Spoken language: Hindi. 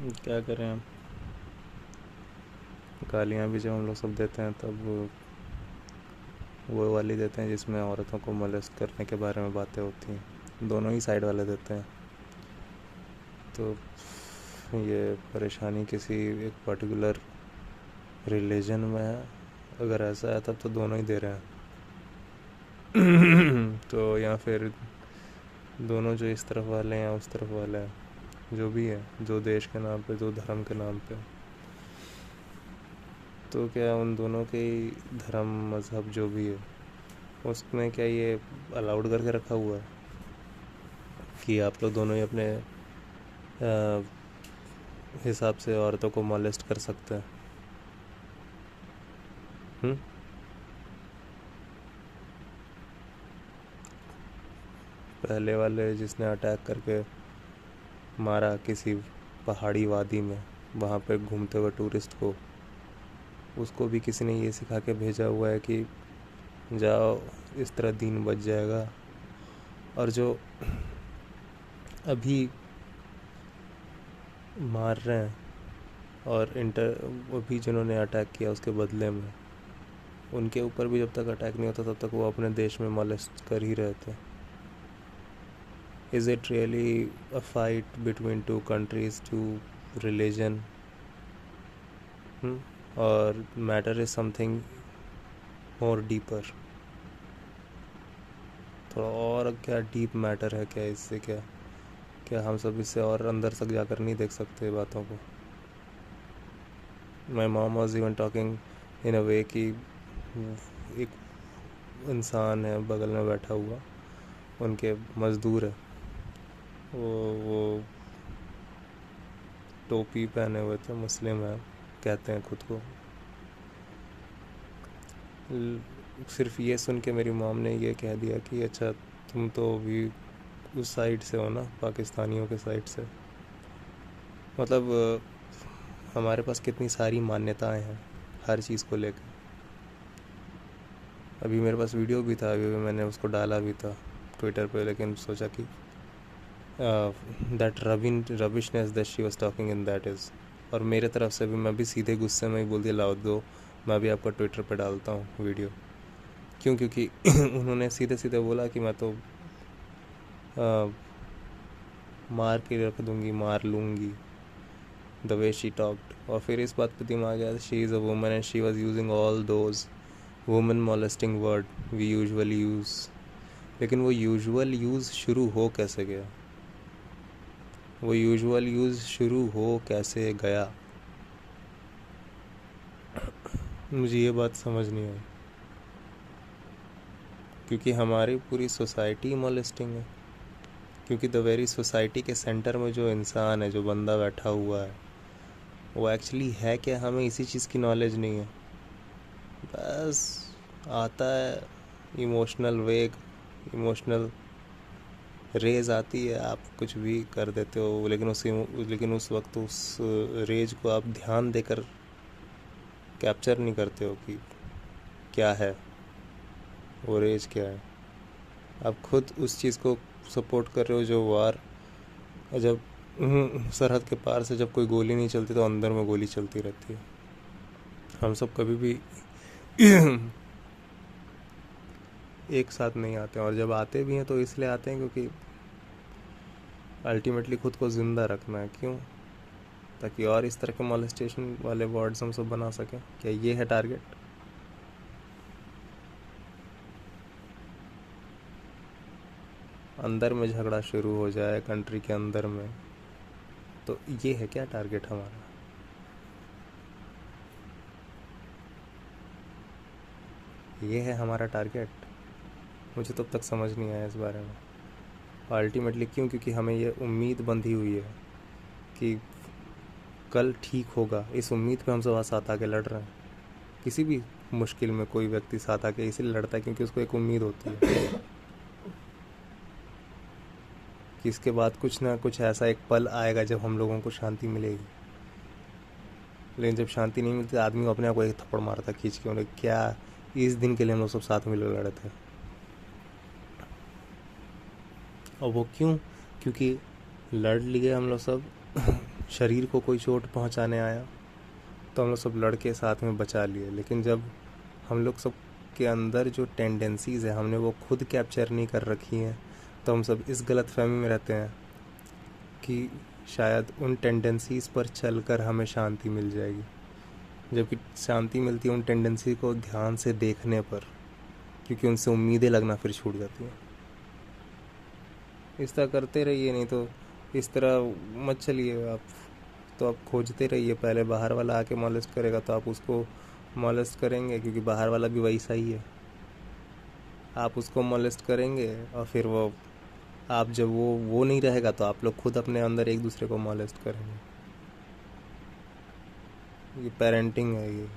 क्या करें हम। गालियाँ भी जब हम लोग सब देते हैं तब वो वाली देते हैं जिसमें औरतों को मोलेस्ट करने के बारे में बातें होती हैं। दोनों ही साइड वाले देते हैं। तो ये परेशानी किसी एक पर्टिकुलर रिलीजन में है। अगर ऐसा है तब तो दोनों ही दे रहे हैं। तो या फिर दोनों, जो इस तरफ वाले हैं या उस तरफ वाले हैं, जो भी है, जो देश के नाम पे, जो धर्म के नाम पे, तो क्या उन दोनों के ही धर्म मज़हब जो भी है उसमें क्या ये अलाउड करके रखा हुआ है कि आप लोग दोनों ही अपने हिसाब से औरतों को मॉलेस्ट कर सकते हैं? हुँ? पहले वाले जिसने अटैक करके मारा किसी पहाड़ी वादी में, वहाँ पे घूमते हुए टूरिस्ट को, उसको भी किसी ने ये सिखा के भेजा हुआ है कि जाओ, इस तरह दीन बच जाएगा। और जो अभी मार रहे हैं और वो भी जिन्होंने अटैक किया उसके बदले में, उनके ऊपर भी जब तक अटैक नहीं होता तब तक वो अपने देश में मॉलेस्ट कर ही रहे थे। Is it really a fight between two countries, two religion, और matter is something more deeper? थोड़ा और क्या डीप मैटर है क्या इससे? क्या क्या हम सब इससे और अंदर तक जाकर नहीं देख सकते बातों को? My mom was even talking in a way कि एक इंसान है बगल में बैठा हुआ, उनके मज़दूर है, वो टोपी पहने हुए थे, मुस्लिम है, कहते हैं खुद को। सिर्फ ये सुन के मेरी मॉम ने ये कह दिया कि अच्छा, तुम तो भी उस साइड से हो ना, पाकिस्तानियों के साइड से। मतलब हमारे पास कितनी सारी मान्यताएं हैं हर चीज़ को लेकर। अभी मेरे पास वीडियो भी था, अभी मैंने उसको डाला भी था ट्विटर पे, लेकिन सोचा कि that rubbishness that she was talking in, that is. और मेरे तरफ से भी मैं भी सीधे गुस्से में ही बोल दिया, लाओ दो, मैं भी आपका ट्विटर पे डालता हूँ वीडियो। क्यों? क्योंकि उन्होंने सीधे सीधे बोला कि मैं तो मार के रख दूँगी, मार लूँगी, द वे शी टॉक्ड। और फिर इस बात पे दिमाग आया, she is a woman and she was using all those woman molesting word we usually use. लेकिन वो यूजुअल यूज़ शुरू हो कैसे गया? वो यूजुअल यूज़ शुरू हो कैसे गया? मुझे ये बात समझ नहीं आई। क्योंकि हमारी पूरी सोसाइटी मॉलेस्टिंग है। क्योंकि द वेरी सोसाइटी के सेंटर में जो इंसान है, जो बंदा बैठा हुआ है, वो एक्चुअली है क्या, हमें इसी चीज़ की नॉलेज नहीं है। बस आता है इमोशनल वेग, इमोशनल रेज आती है, आप कुछ भी कर देते हो, लेकिन उस वक्त उस रेज को आप ध्यान देकर कैप्चर नहीं करते हो कि क्या है वो रेज, क्या है। आप खुद उस चीज़ को सपोर्ट कर रहे हो जो वार, जब सरहद के पार से जब कोई गोली नहीं चलती तो अंदर में गोली चलती रहती है। हम सब कभी भी एक साथ नहीं आते हैं, और जब आते भी हैं तो इसलिए आते हैं क्योंकि अल्टीमेटली खुद को ज़िंदा रखना है। क्यों? ताकि और इस तरह के मॉलेस्टेशन वाले वर्ड्स हम सब बना सकें। क्या ये है टारगेट? अंदर में झगड़ा शुरू हो जाए कंट्री के अंदर में, तो ये है क्या टारगेट हमारा? ये है हमारा टारगेट? मुझे तो अब तक समझ नहीं आया इस बारे में। अल्टीमेटली क्यों? क्योंकि हमें ये उम्मीद बंधी हुई है कि कल ठीक होगा। इस उम्मीद पे हम सब साथ आके लड़ रहे हैं। किसी भी मुश्किल में कोई व्यक्ति साथ आके इसलिए लड़ता है क्योंकि उसको एक उम्मीद होती है कि इसके बाद कुछ ना कुछ ऐसा एक पल आएगा जब हम लोगों को शांति मिलेगी। लेकिन जब शांति नहीं मिलती, आदमी अपने आप को एक थप्पड़ मारता खींच के, उन्हें क्या, इस दिन के लिए हम लोग सब साथ मिलकर लड़े थे। और वो क्यों? क्योंकि लड़ लिए हम लोग सब शरीर को कोई चोट पहुंचाने आया तो हम लोग सब लड़के साथ में बचा लिए, लेकिन जब हम लोग सब के अंदर जो टेंडेंसीज़ है हमने वो खुद कैप्चर नहीं कर रखी हैं, तो हम सब इस गलत फहमी में रहते हैं कि शायद उन टेंडेंसीज़ पर चलकर हमें शांति मिल जाएगी, जबकि शांति मिलती है उन टेंडेंसी को ध्यान से देखने पर, क्योंकि उनसे उम्मीदें लगना फिर छूट जाती हैं। इस तरह करते रहिए, नहीं तो इस तरह मत चलिए आप। तो आप खोजते रहिए, पहले बाहर वाला आके मॉलेस्ट करेगा तो आप उसको मॉलेस्ट करेंगे, क्योंकि बाहर वाला भी वैसा ही है। आप उसको मॉलेस्ट करेंगे और फिर वो आप जब वो नहीं रहेगा तो आप लोग खुद अपने अंदर एक दूसरे को मॉलेस्ट करेंगे। ये पेरेंटिंग है ये।